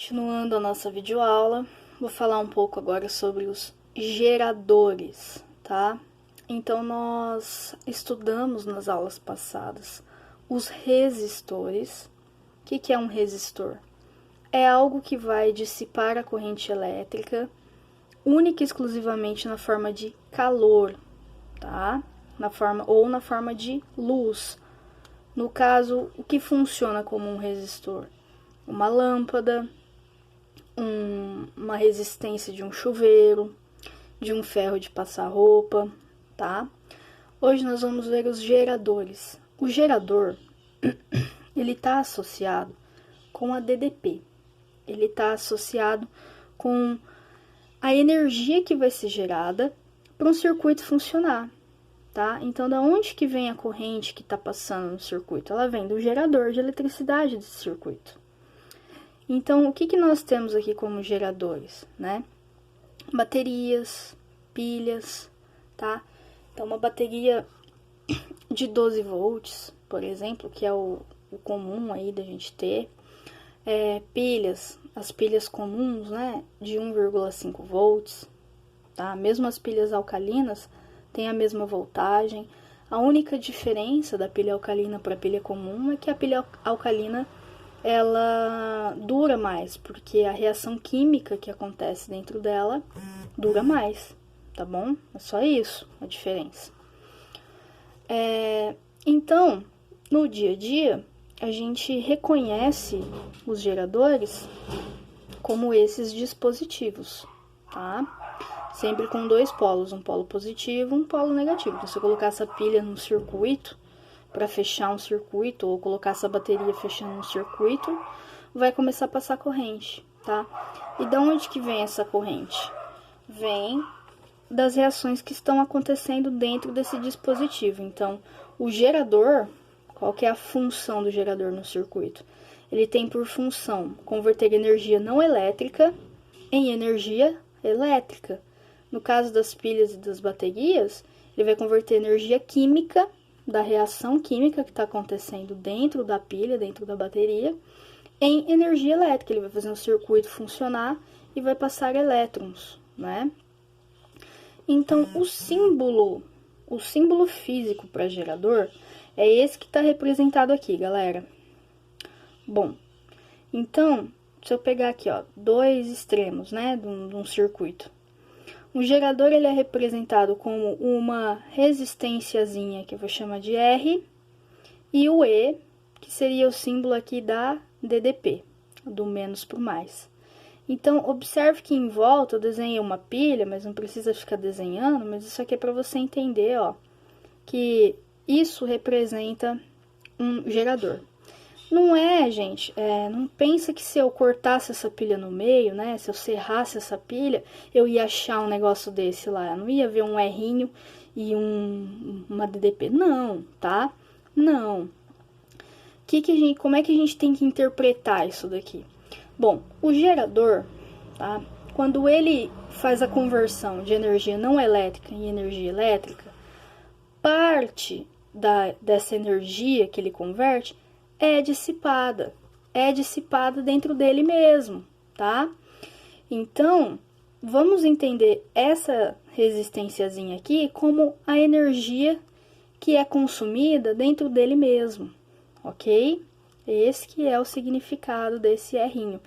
Continuando a nossa videoaula, vou falar um pouco agora sobre os geradores, tá? Então, nós estudamos nas aulas passadas os resistores. O que é um resistor? É algo que vai dissipar a corrente elétrica única e exclusivamente na forma de calor, tá? Na forma de luz. No caso, o que funciona como um resistor? Uma lâmpada, uma resistência de um chuveiro, de um ferro de passar roupa, tá? Hoje nós vamos ver os geradores. O gerador, ele está associado com a DDP. Ele está associado com a energia que vai ser gerada para um circuito funcionar, tá? Então, da onde que vem a corrente que está passando no circuito? Ela vem do gerador de eletricidade desse circuito. Então, o que nós temos aqui como geradores, né? Baterias, pilhas, tá? Então, uma bateria de 12 volts, por exemplo, que é o comum aí da gente ter. Pilhas, as pilhas comuns, né? De 1,5 volts, tá? Mesmo as pilhas alcalinas têm a mesma voltagem. A única diferença da pilha alcalina para a pilha comum é que a pilha alcalina ela dura mais, porque a reação química que acontece dentro dela dura mais, tá bom? É só isso a diferença. Então, no dia a dia, a gente reconhece os geradores como esses dispositivos, tá? Sempre com dois polos, um polo positivo e um polo negativo. Então, se eu colocar essa pilha num circuito, para fechar um circuito, ou colocar essa bateria fechando um circuito, vai começar a passar corrente, tá? E de onde que vem essa corrente? Vem das reações que estão acontecendo dentro desse dispositivo. Então, o gerador, qual que é a função do gerador no circuito? Ele tem por função converter energia não elétrica em energia elétrica. No caso das pilhas e das baterias, ele vai converter energia química da reação química que está acontecendo dentro da pilha, dentro da bateria, em energia elétrica. Ele vai fazer um circuito funcionar e vai passar elétrons, né? Então, o símbolo físico para gerador é esse que está representado aqui, galera. Bom, então, se eu pegar aqui, ó, dois extremos, né, de um circuito. O gerador ele é representado como uma resistênciazinha, que eu vou chamar de R, e o E, que seria o símbolo aqui da DDP, do menos para o mais. Então, observe que em volta eu desenhei uma pilha, mas não precisa ficar desenhando, mas isso aqui é para você entender, ó, que isso representa um gerador. Não é, gente, não pensa que se eu cortasse essa pilha no meio, né, se eu serrasse essa pilha, eu ia achar um negócio desse lá, eu não ia ver um R'inho e uma DDP, não, tá? Não. Como é que a gente tem que interpretar isso daqui? Bom, o gerador, tá, quando ele faz a conversão de energia não elétrica em energia elétrica, parte dessa energia que ele converte é dissipada dentro dele mesmo, tá? Então, vamos entender essa resistênciazinha aqui como a energia que é consumida dentro dele mesmo, ok? Esse que é o significado desse R'inho.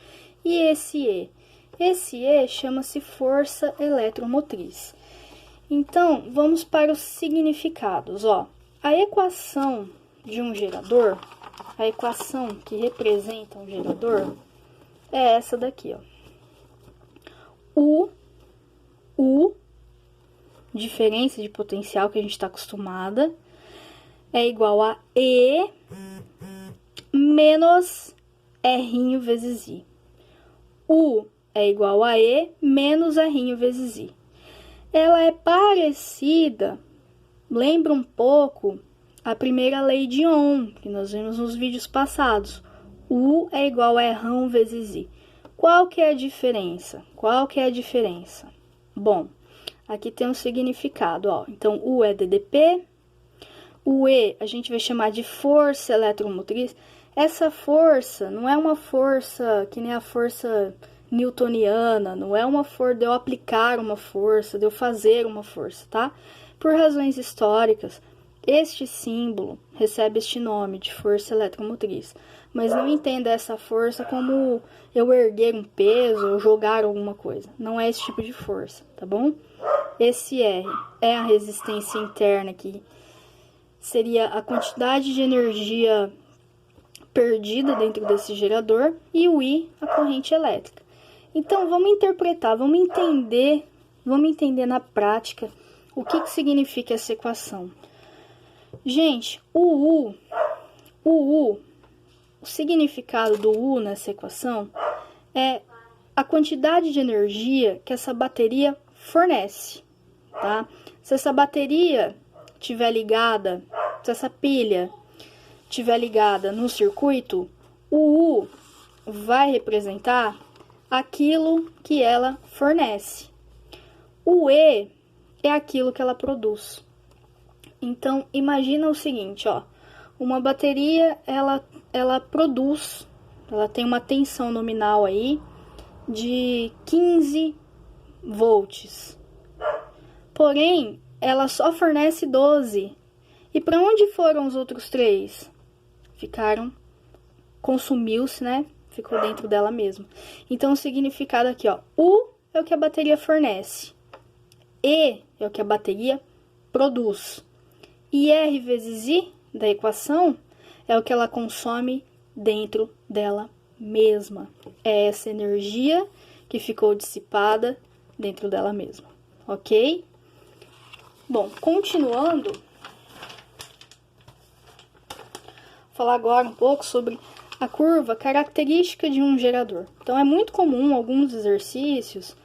E esse E? Esse E chama-se força eletromotriz. Então, vamos para os significados, ó. A equação de um gerador, a equação que representa um gerador é essa daqui, ó. U, diferença de potencial que a gente está acostumada, é igual a E menos R'inho vezes I. U é igual a E menos R'inho vezes I. Ela é parecida, lembra um pouco a primeira lei de Ohm, que nós vimos nos vídeos passados. U é igual a R1 vezes I. Qual que é a diferença? Bom, aqui tem um significado, ó. Então, U é DDP, o E a gente vai chamar de força eletromotriz. essa força não é uma força que nem a força newtoniana, não é uma força de eu aplicar uma força, de eu fazer uma força, tá? Por razões históricas, este símbolo recebe este nome de força eletromotriz. Mas não entenda essa força como eu erguer um peso ou jogar alguma coisa. Não é esse tipo de força, tá bom? Esse R é a resistência interna, que seria a quantidade de energia perdida dentro desse gerador, e o I, a corrente elétrica. Então, vamos interpretar, vamos entender na prática o que significa essa equação. Gente, o significado do U nessa equação é a quantidade de energia que essa bateria fornece, tá? Se essa bateria estiver ligada, se essa pilha estiver ligada no circuito, o U vai representar aquilo que ela fornece. O E é aquilo que ela produz. Então, imagina o seguinte, ó. Uma bateria, ela produz, ela tem uma tensão nominal aí de 15 volts. Porém, ela só fornece 12. E para onde foram os outros 3? Consumiu-se, né? Ficou dentro dela mesma. Então, o significado aqui, ó. U é o que a bateria fornece. E é o que a bateria produz. E R vezes I da equação é o que ela consome dentro dela mesma. É essa energia que ficou dissipada dentro dela mesma. Ok? Bom, continuando, vou falar agora um pouco sobre a curva característica de um gerador. Então, é muito comum alguns exercícios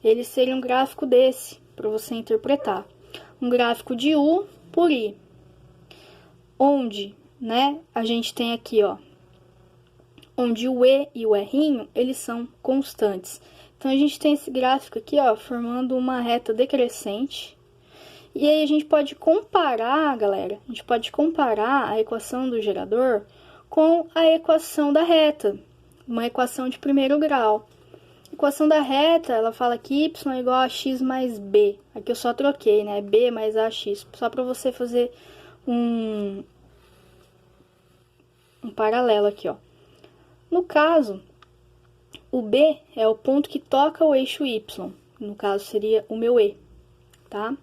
eles serem um gráfico desse, para você interpretar. Um gráfico de U por I. Onde, né, a gente tem aqui, ó, onde o E e o R, eles são constantes. Então, a gente tem esse gráfico aqui, ó, formando uma reta decrescente. E aí, a gente pode comparar, galera, a gente pode comparar a equação do gerador com a equação da reta, uma equação de primeiro grau. A equação da reta, ela fala que y é igual a x mais b. Aqui eu só troquei, né, b mais ax, só para você fazer um paralelo aqui, ó. No caso, o B é o ponto que toca o eixo Y. No caso, seria o meu E, tá?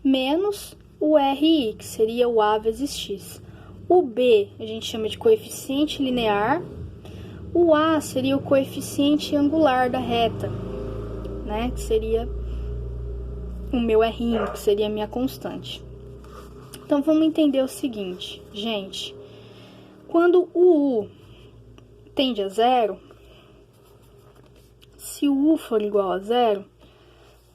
Menos o RI, que seria o A vezes X. O B a gente chama de coeficiente linear. O A seria o coeficiente angular da reta, né? Que seria o meu R, que seria a minha constante. Então, vamos entender o seguinte, gente. Quando o U tende a zero, se o U for igual a zero,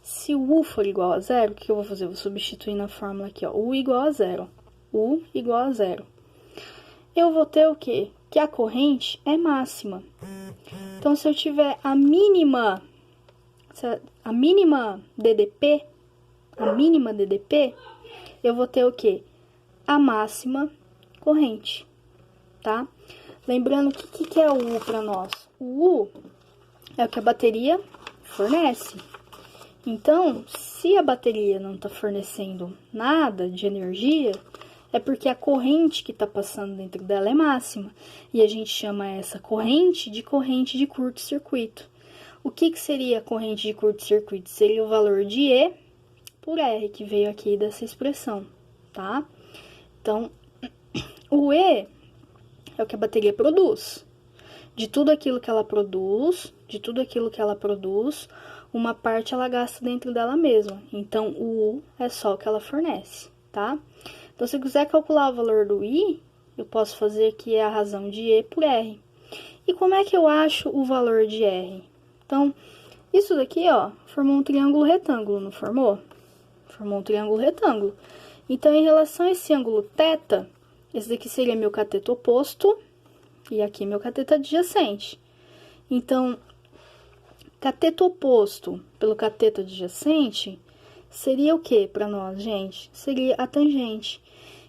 o que eu vou fazer? Eu vou substituir na fórmula aqui, ó, U igual a zero. U igual a zero. Eu vou ter o quê? Que a corrente é máxima. Então, se eu tiver a mínima DDP, eu vou ter o quê? A máxima corrente, tá? Lembrando, o que é o U para nós? O U é o que a bateria fornece. Então, se a bateria não está fornecendo nada de energia, é porque a corrente que está passando dentro dela é máxima. E a gente chama essa corrente de curto-circuito. O que seria a corrente de curto-circuito? Seria o valor de E por R, que veio aqui dessa expressão, tá? Então, o E é o que a bateria produz. De tudo aquilo que ela produz, uma parte ela gasta dentro dela mesma. Então, o U é só o que ela fornece, tá? Então, se eu quiser calcular o valor do I, eu posso fazer que é a razão de E por R. E como é que eu acho o valor de R? Então, isso daqui, ó, formou um triângulo retângulo, não formou? Formou um triângulo retângulo. Então, em relação a esse ângulo θ, esse daqui seria meu cateto oposto e aqui meu cateto adjacente. Então, cateto oposto pelo cateto adjacente seria o que para nós, gente? Seria a tangente.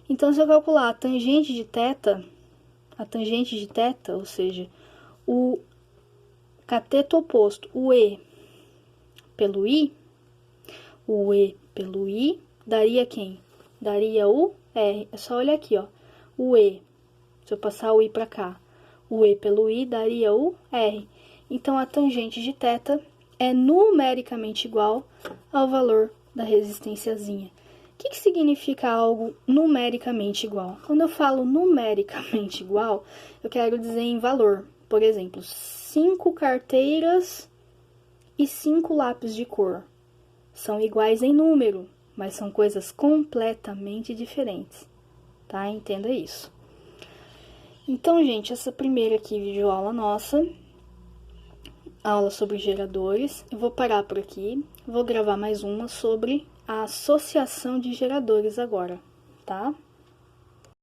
Então, se eu calcular a tangente de θ, a tangente de θ, ou seja, o cateto oposto, o E pelo I, o E pelo I daria quem? Daria o R. É só olhar aqui, ó. O E, se eu passar o I para cá, o E pelo I daria o R. Então, a tangente de θ é numericamente igual ao valor da resistênciazinha. O que significa algo numericamente igual? Quando eu falo numericamente igual, eu quero dizer em valor. Por exemplo, 5 carteiras e 5 lápis de cor. São iguais em número, mas são coisas completamente diferentes, tá? Entenda isso. Então, gente, essa primeira aqui, videoaula nossa, aula sobre geradores, eu vou parar por aqui, vou gravar mais uma sobre a associação de geradores agora, tá?